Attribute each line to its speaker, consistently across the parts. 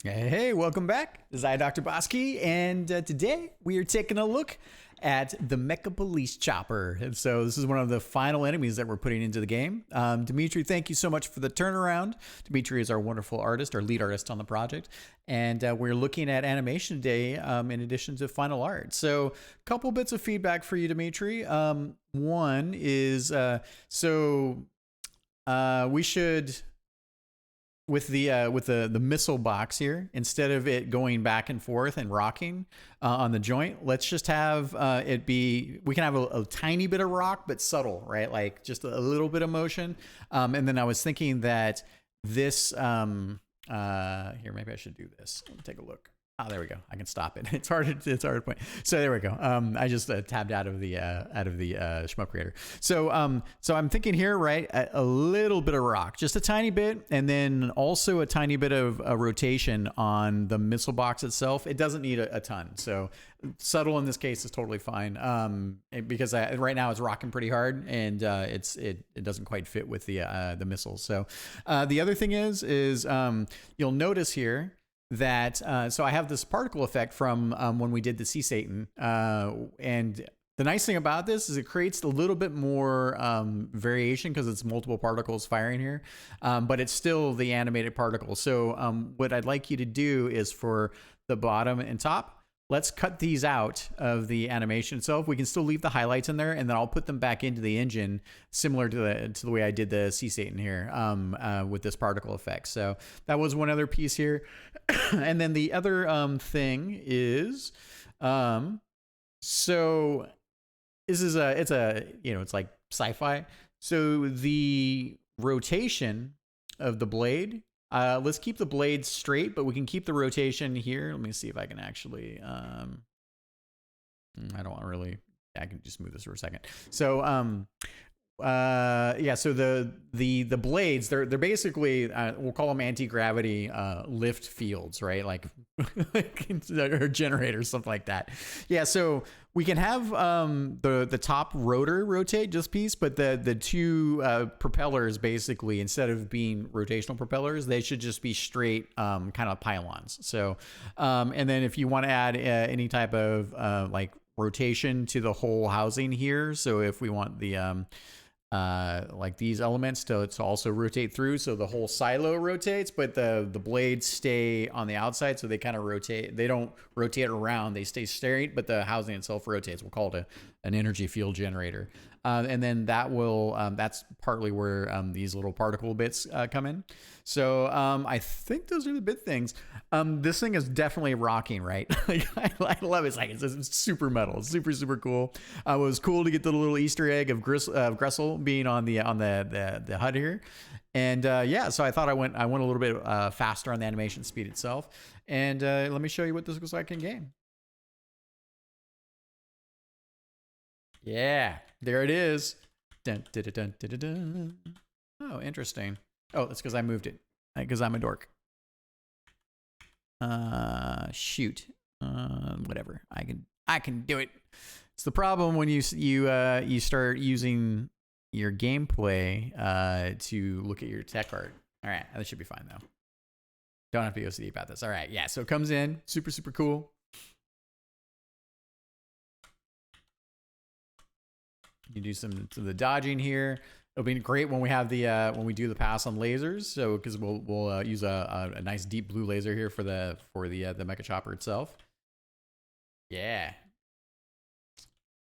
Speaker 1: Hey, welcome back. This is DrBossKey, and today we are taking a look at the Mecha Police Chopper. And so this is one of the final enemies that we're putting into the game. Dimitri, thank you so much for the turnaround. Dimitri is our wonderful artist, our lead artist on the project. And we're looking at animation today in addition to final art. So a couple bits of feedback for you, Dimitri. One is, we should... with the missile box here, instead of it going back and forth and rocking on the joint, let's just have it be, we can have a tiny bit of rock, but subtle, right? Like just a little bit of motion. And then I was thinking that this, here, maybe I should do this. Let me take a look. Oh, there we go. I can stop it. It's hard to point. So there we go. I just tabbed out of the Shmup Creator. So I'm thinking here, right? A little bit of rock, just a tiny bit, and then also a tiny bit of rotation on the missile box itself. It doesn't need a ton. So subtle in this case is totally fine. Because right now it's rocking pretty hard, and it doesn't quite fit with the missiles. So the other thing is you'll notice here that so I have this particle effect from when we did the Sea Satan, and the nice thing about this is it creates a little bit more variation because it's multiple particles firing here, but it's still the animated particle. So what I'd like you to do is for the bottom and top, let's cut these out of the animation itself. We can still leave the highlights in there, and then I'll put them back into the engine, similar to the way I did the Sea Satan here with this particle effect. So that was one other piece here. And then the other thing is, so this is it's like sci-fi. So the rotation of the blade, let's keep the blade straight, but we can keep the rotation here. Let me see if I can actually, I don't want to really, I can just move this for a second. So, yeah, so the blades, they're basically, we'll call them anti-gravity lift fields, right? Like, or generators, something like that. Yeah, so we can have the top rotor rotate just piece, but the two propellers, basically, instead of being rotational propellers, they should just be straight kind of pylons. So, and then if you want to add any type of like rotation to the whole housing here, so if we want the like these elements to also rotate through, so the whole silo rotates, but the blades stay on the outside, so they kind of rotate. They don't rotate around, they stay straight, but the housing itself rotates. We'll call it an energy field generator. And then that will that's partly where these little particle bits come in. So I think those are the big things. This thing is definitely rocking, right? Like, I love it. It's like it's super metal. It's super, super cool. It was cool to get the little Easter egg of Gressel being on the HUD here. And yeah, so I thought I went a little bit faster on the animation speed itself. And let me show you what this looks like in game. Yeah, there it is. Dun, dun, dun, dun, dun, dun. Oh, interesting. Oh, that's because I moved it. Because I'm a dork. Shoot. Whatever. I can do it. It's the problem when you start using your gameplay to look at your tech art. All right, that should be fine though. Don't have to be OCD about this. All right, yeah. So it comes in, super, super cool. You do some of the dodging here. It'll be great when we have the when we do the pass on lasers. So because we'll use a nice deep blue laser here for the Mecha Chopper itself. Yeah.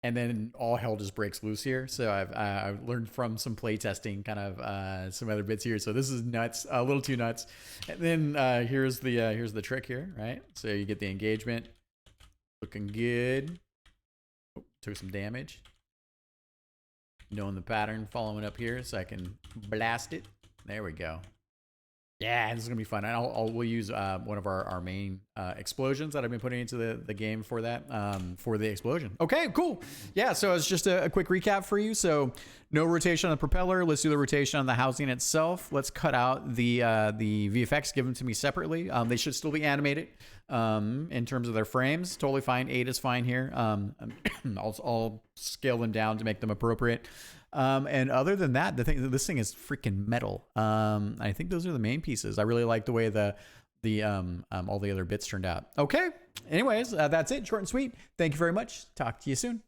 Speaker 1: And then all hell just breaks loose here. So I've learned from some playtesting, kind of some other bits here. So this is nuts, a little too nuts. And then here's the trick here, right? So you get the engagement, looking good. Oh, took some damage. Knowing the pattern, following up here, so I can blast it. There we go. Yeah, this is gonna be fun. And we'll use one of our main explosions that I've been putting into the game for that, for the explosion. Okay, cool. Yeah, so it's just a quick recap for you. So no rotation on the propeller. Let's do the rotation on the housing itself. Let's cut out the VFX, give them to me separately. They should still be animated in terms of their frames. Totally fine. 8 is fine here. I'll scale them down to make them appropriate. And other than that, this thing is freaking metal. I think those are the main pieces. I really like the way the all the other bits turned out. Okay. Anyways, that's it. Short and sweet. Thank you very much. Talk to you soon.